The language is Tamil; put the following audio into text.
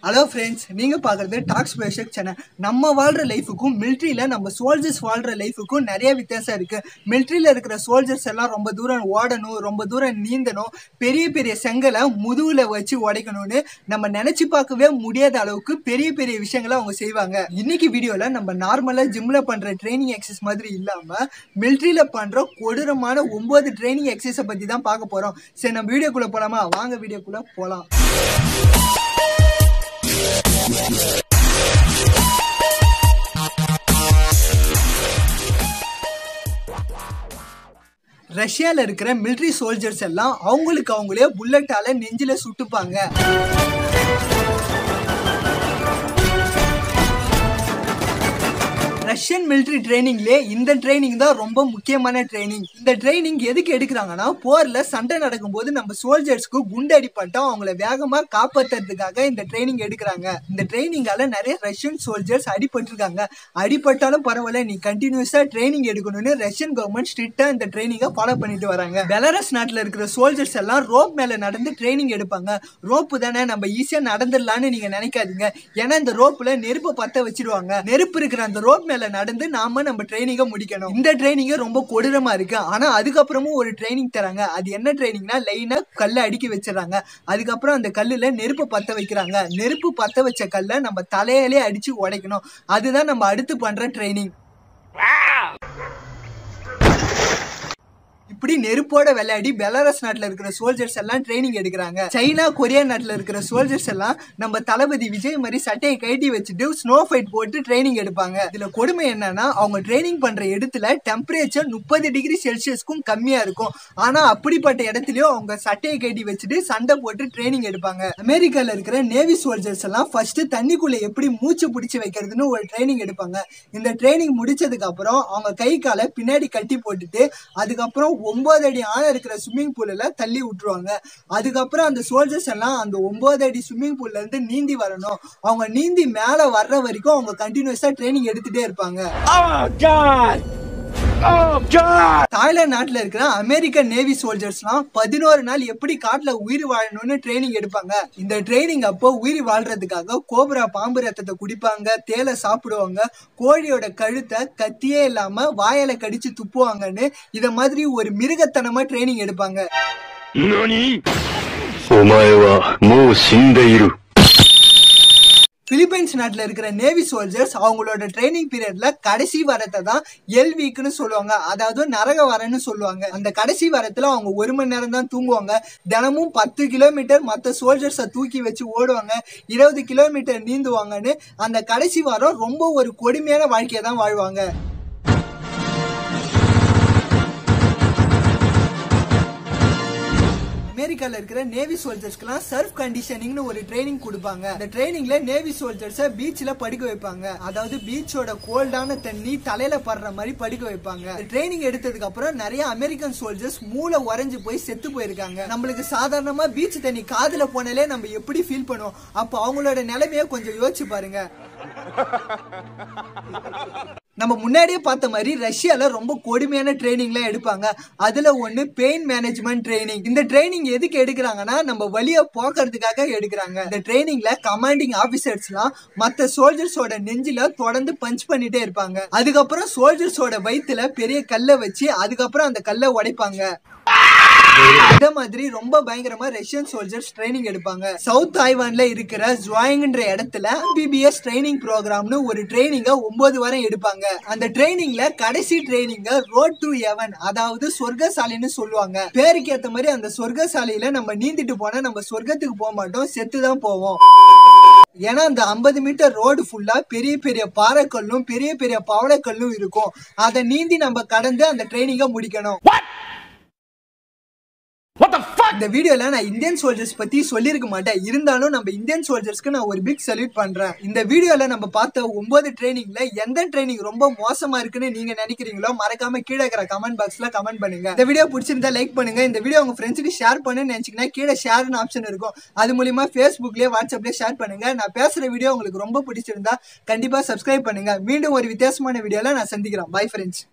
ஹலோ ஃப்ரெண்ட்ஸ், நீங்கள் பார்க்குறது டாக்ஸ் பேஷக் சேனல். நம்ம வாழ்கிற லைஃபுக்கும் மிலிட்ரியில் நம்ம சோல்ஜர்ஸ் வாழ்கிற லைஃபுக்கும் நிறைய வித்தியாசம் இருக்குது. மிலிட்ரியில் இருக்கிற சோல்ஜர்ஸ் எல்லாம் ரொம்ப தூரம் ஓடணும், ரொம்ப தூரம் நீந்தணும், பெரிய பெரிய செங்கலை முதுகில் வச்சு உடைக்கணும்னு நம்ம நினச்சி பார்க்கவே முடியாத அளவுக்கு பெரிய பெரிய விஷயங்களை அவங்க செய்வாங்க. இன்னைக்கு வீடியோவில் நம்ம நார்மலாக ஜிம்மில் பண்ணுற ட்ரைனிங் எக்ஸசைஸ் மாதிரி இல்லாமல் மிலிட்ரியில் பண்ணுற கொடூரமான 9 ட்ரைனிங் எக்ஸசைஸை பற்றி தான் பார்க்க போகிறோம். சரி, நம்ம வீடியோக்குள்ளே போகலாமா? வாங்க வீடியோக்குள்ளே போகலாம். ரஷ்யால இருக்கிற மிலிட்ரி சோல்ஜர்ஸ் எல்லாம் அவங்களுக்கு அவங்களே புல்லட்டால நெஞ்சில சுட்டுப்பாங்க. ரஷ்யன் மிலிட்ரி ட்ரைனிங்லே இந்த ட்ரைனிங் தான் ரொம்ப முக்கியமான ட்ரைனிங். இந்த ட்ரைனிங் எதுக்கு எடுக்கிறாங்கன்னா, போர்ல சண்டை நடக்கும்போது நம்ம சோல்ஜர்ஸ்க்கு குண்டு அடிப்பட்டா அவங்கள வேகமா காப்பாற்றுறதுக்காக இந்த ட்ரைனிங் எடுக்கிறாங்க. இந்த ட்ரைனிங்கால நிறைய ரஷ்யன் சோல்ஜர்ஸ் அடிபட்டிருக்காங்க. அடிபட்டாலும் பரவாயில்ல, நீ கண்டினியூஸா ட்ரைனிங் எடுக்கணும்னு ரஷ்யன் கவர்மெண்ட் ஸ்ட்ரிக்டா இந்த ட்ரைனிங்கை ஃபாலோ பண்ணிட்டு வராங்க. பெலாரஸ் நாட்டில் இருக்கிற சோல்ஜர்ஸ் எல்லாம் ரோப் மேல நடந்து ட்ரைனிங் எடுப்பாங்க. ரோப்பு தானே, நம்ம ஈஸியா நடந்துடலான்னு நீங்க நினைக்காதீங்க. ஏன்னா இந்த ரோப்ல நெருப்பு பத்த வச்சிருவாங்க. நெருப்பு இருக்கிற அந்த ரோப் மேல நடந்து நம்ம ட்ரைனிங்கை முடிக்கணும். இந்த ட்ரைனிங் ரொம்ப கொடூரமா இருக்கு. ஆனா அதுக்கப்புறமும் ஒரு ட்ரைனிங் தராங்க. அது என்ன ட்ரைனிங்னா, லைனா கல்லை அடுக்கி வச்சிடறாங்க. அதுக்கப்புறம் அந்த கல்லுல நெருப்பு பத்த வைக்கிறாங்க. நெருப்பு பத்த வச்ச கல்லை நம்ம தலையிலே அடிச்சு உடைக்கணும். அதுதான் நம்ம அடுத்து பண்ற ட்ரைனிங். இப்படி நெருப்போட விளையாடி பெலாரஸ் நாட்டில் இருக்கிற சோல்ஜர்ஸ் எல்லாம் ட்ரைனிங் எடுக்கிறாங்க. சைனா, கொரியா நாட்டில் இருக்கிற சோல்ஜர்ஸ் எல்லாம் நம்ம தளபதி விஜய் மாதிரி சட்டையை கட்டி வச்சுட்டு ஸ்னோ ஃபைட் போட்டு ட்ரைனிங் எடுப்பாங்க. இதுல கொடுமை என்னன்னா, அவங்க ட்ரைனிங் பண்ற இடத்துல டெம்பரேச்சர் 30 டிகிரி செல்சியஸ்க்கும் கம்மியா இருக்கும். ஆனா அப்படிப்பட்ட இடத்துலயும் அவங்க சட்டையை கட்டி வச்சுட்டு சண்டை போட்டு ட்ரைனிங் எடுப்பாங்க. அமெரிக்கால இருக்கிற நேவி சோல்ஜர்ஸ் எல்லாம் ஃபர்ஸ்ட் தண்ணிக்குள்ள எப்படி மூச்சு பிடிச்சி வைக்கிறதுன்னு ஒரு ட்ரைனிங் எடுப்பாங்க. இந்த ட்ரைனிங் முடிச்சதுக்கு அப்புறம் அவங்க கை காலை பின்னாடி கட்டி போட்டுட்டு அதுக்கப்புறம் 9 அடி ஆழம் இருக்கிற ஸ்விம்மிங் பூல்ல தள்ளி விட்டுருவாங்க. அதுக்கப்புறம் அந்த சோல்ஜர்ஸ் எல்லாம் அந்த 9 அடி ஸ்விம்மிங் பூல்ல இருந்து நீந்தி வரணும். அவங்க நீந்தி மேல வர்ற வரைக்கும் அவங்க கண்டினியூஸா ட்ரைனிங் எடுத்துட்டே இருப்பாங்க. தாய்லாந்து நாட்டுல இருக்கிற அமெரிக்கன் நேவி சோல்ஜர்ஸ்லாம் 11 நாள் எப்படி காட்டுல உயிர் வாழணும்னு ட்ரைனிங் எடுப்பாங்க. இந்த ட்ரைனிங் அப்போ உயிர் வாழ்றதுக்காக கோப்ரா பாம்பு ரத்தத்தை குடிப்பாங்க, தேலை சாப்பிடுவாங்க, கோழியோட கழுத்தை கத்தியே இல்லாம வாயில கடிச்சு துப்புவாங்கன்னு இத மாதிரி ஒரு மிருகத்தனமா ட்ரைனிங் எடுப்பாங்க. பிலிப்பைன்ஸ் நாட்டில் இருக்கிற நேவி சோல்ஜர்ஸ் அவங்களோட ட்ரைனிங் பீரியட்ல கடைசி வாரத்தை தான் எல் வீக்னு சொல்லுவாங்க. அதாவது நரக வாரம்னு சொல்லுவாங்க. அந்த கடைசி வாரத்துல அவங்க 1 மணி நேரம் தான் தூங்குவாங்க. தினமும் 10 கிலோமீட்டர் மற்ற சோல்ஜர்ஸை தூக்கி வச்சு ஓடுவாங்க, 20 கிலோமீட்டர் நீந்துவாங்கன்னு அந்த கடைசி வாரம் ரொம்ப ஒரு கொடுமையான வாழ்க்கையை தான் வாழ்வாங்க. அமெரிக்கால இருக்கிற நேவி சோல்ஜர்ஸ்க்குலாம் சர்ஃப் கண்டிஷனிங்னு ஒரு ட்ரைனிங் கொடுப்பாங்க. அந்த ட்ரைனிங்ல நேவி சோல்ஜர்ஸை பீச்ல படுக்க வைப்பாங்க. அதாவது பீச்சோட கோல்டான தண்ணி தலையில படுற மாதிரி படுக்க வைப்பாங்க. ட்ரைனிங் எடுத்ததுக்கு அப்புறம் நிறைய அமெரிக்கன் சோல்ஜர்ஸ் மூளை உறைஞ்சு போய் செத்து போயிருக்காங்க. நம்மளுக்கு சாதாரணமா பீச் தண்ணி காதுல போனாலே நம்ம எப்படி ஃபீல் பண்ணுவோம். அப்போ அவங்களோட நிலைமையை கொஞ்சம் யோசிச்சு பாருங்க. நம்ம முன்னாடியே பார்த்த மாதிரி ரஷ்யால ரொம்ப கொடுமையான ட்ரைனிங்லாம் எடுப்பாங்க. அதுல ஒண்ணு பெயின் மேனேஜ்மெண்ட் ட்ரைனிங். இந்த ட்ரைனிங் எதுக்கு எடுக்கிறாங்கன்னா, நம்ம வலியை போக்குறதுக்காக எடுக்கிறாங்க. இந்த ட்ரைனிங்ல கமாண்டிங் ஆபீசர்ஸ்லாம் மற்ற சோல்ஜர்ஸோட நெஞ்சில தொடர்ந்து பஞ்ச் பண்ணிட்டே இருப்பாங்க. அதுக்கப்புறம் சோல்ஜர்ஸோட வயிற்றுல பெரிய கல்லை வச்சு அதுக்கப்புறம் அந்த கல்லை உடைப்பாங்க. இத மாதிரி ரொம்ப பயங்கரமா ரஷ்யன் சோல்ஜர்ஸ் ட்ரைனிங் எடுப்பாங்க. சவுத் தாய்வான்ல இருக்கிற ஜுவாங்ன்ற இடத்துல MBBS ட்ரைனிங் ப்ரோக்ராம்னு ஒரு ட்ரைனிங்க 9 வாரம் எடுப்பாங்க. அந்த ட்ரைனிங்ல கடைசி ட்ரைனிங்க ரோட் டு ஹெவன், அதாவது சொர்க்கசாலைன்னு சொல்லுவாங்க. பேருக்கு ஏத்த மாதிரி அந்த சொர்க்கசாலையில நம்ம நீந்திட்டு போனா நம்ம சொர்க்கத்துக்கு போக மாட்டோம், செத்துதான் போவோம். ஏன்னா அந்த 50 மீட்டர் ரோடு ஃபுல்லா பெரிய பெரிய பாறைக்கல்லும் பெரிய பெரிய பவளக்கல்லும் இருக்கும். அதை நீந்தி நம்ம கடந்து அந்த ட்ரைனிங்கை முடிக்கணும். இந்த வீடியோல நான் இந்தியன் சோல்ஜர்ஸ் பத்தி சொல்லிருக்க மாட்டேன். இருந்தாலும் நம்ம இந்தியன் சோல்ஜர்ஸ்க்கு நான் ஒரு பிக் சல்யூட் பண்றேன். இந்த வீடியோல நம்ம பார்த்த 9 ட்ரைனிங்ல எந்த ட்ரைனிங் ரொம்ப மோசமா இருக்குன்னு நீங்க நினைக்கிறீங்களோ மறக்காம கீழே இருக்கிற கமெண்ட் பாக்ஸ்ல கமெண்ட் பண்ணுங்க. இந்த வீடியோ பிடிச்சிருந்தா லைக் பண்ணுங்க. இந்த வீடியோ உங்க ஃப்ரெண்ட்ஸுக்கு ஷேர் பண்ணு நினைச்சீங்கன்னா கீழே ஷேர்னு ஆப்ஷன் இருக்கும். அது மூலமா ஃபேஸ்புக்லயே வாட்ஸ்அப்லயே ஷேர் பண்ணுங்க. நான் பேசுற வீடியோ உங்களுக்கு ரொம்ப பிடிச்சிருந்தா கண்டிப்பா சப்ஸ்கிரைப் பண்ணுங்க. மீண்டும் ஒரு வித்தியாசமான வீடியோல நான் சந்திக்கிறேன். Bye friends.